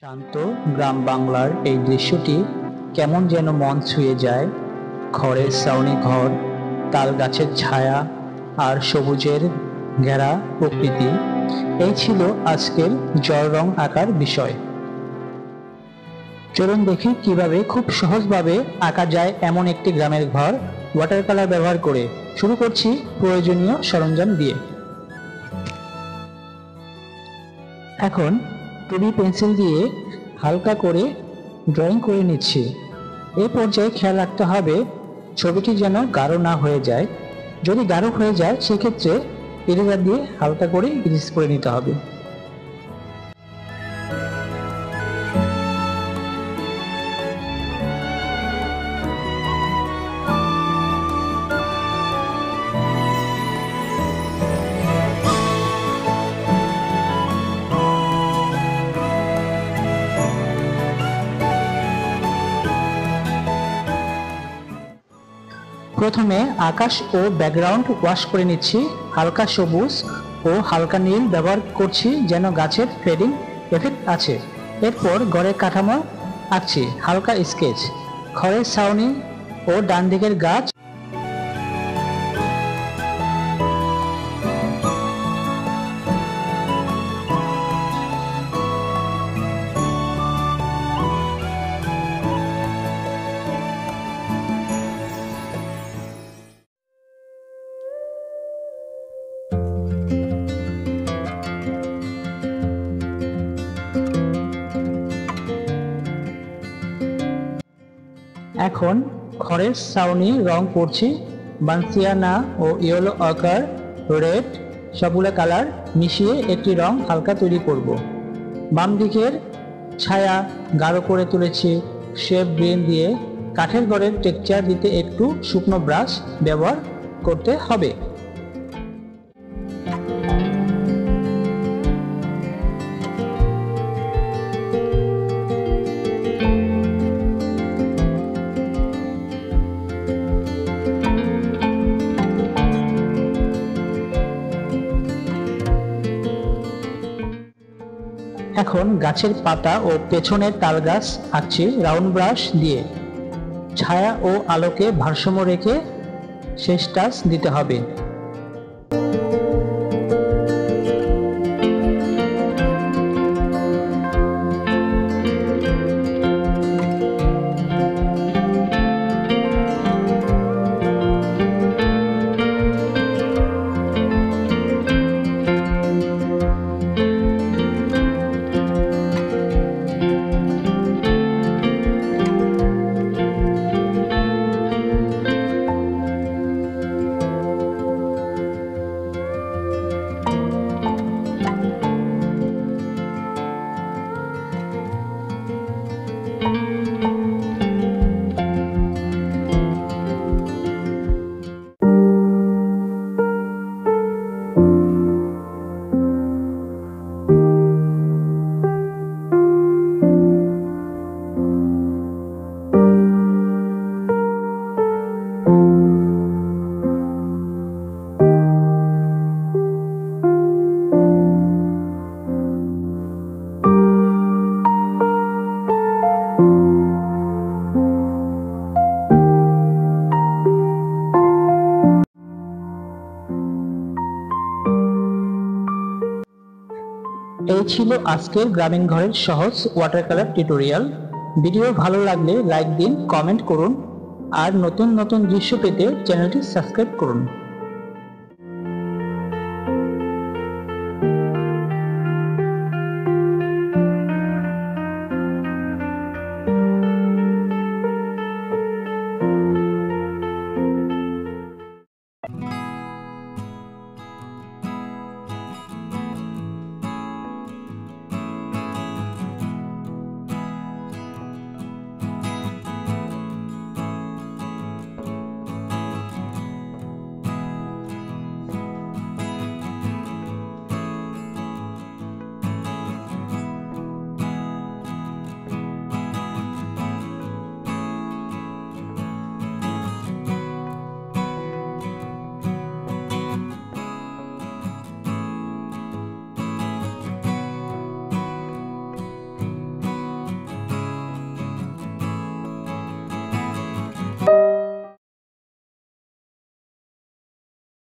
শান্ত গ্রাম বাংলার এই দৃশ্যটি কেমন যেন মন ছুঁয়ে যায়। খড়ের ছাউনি ঘর, তাল গাছের ছায়া আর সবুজের ঘেরা প্রকৃতি, এই ছিল আজকের জল রং আঁকার বিষয়। চলুন দেখি কিভাবে খুব সহজভাবে আঁকা যায় এমন একটি গ্রামের ঘর ওয়াটার কালার ব্যবহার করে। শুরু করছি প্রয়োজনীয় সরঞ্জাম দিয়ে। এখন 2B পেন্সিল দিয়ে হালকা করে ড্রয়িং করে নিচ্ছি। এই পর্যায়ে খেয়াল রাখতে হবে ছবিটি যেন গাঢ় না হয়ে যায়। যদি গাঢ় হয়ে যায় সেক্ষেত্রে ইরেজার দিয়ে হালকা করে ইরেজ করে নিতে হবে। প্রথমে আকাশ ও ব্যাকগ্রাউন্ড ওয়াশ করে নিচ্ছি। হালকা সবুজ ও হালকা নীল ব্যবহার করছি যেন গাছের ফেডিং এফেক্ট আছে। এরপর ঘরের কাঠামো আঁকছি, হালকা স্কেচ, খড়ের ছাউনি ও ডান দিকের গাছ। এখন খড়ের ছাউনি রং করছি, বানসিয়ানা ও ইয়েলো অকার, রেড, সবগুলো কালার মিশিয়ে একটি রং হালকা তৈরি করব। বাম দিকের ছায়া গাঢ় করে তুলেছি শেপ গ্রিন দিয়ে। কাঠের ঘরের টেক্সচার দিতে একটু শুকনো ব্রাশ ব্যবহার করতে হবে। এখন গাছের পাতা ও পেছনের তাল গাছ আঁকছি রাউন্ড ব্রাশ দিয়ে। ছায়া ও আলোকে ভারসাম্য রেখে শেষ টাচ দিতে হবে। এই ছিল আজকের গ্রামীণ ঘরের সহজ ওয়াটার কালার টিউটোরিয়াল। ভিডিও ভালো লাগলে লাইক দিন, কমেন্ট করুন আর নতুন নতুন দৃশ্য পেতে চ্যানেলটি সাবস্ক্রাইব করুন।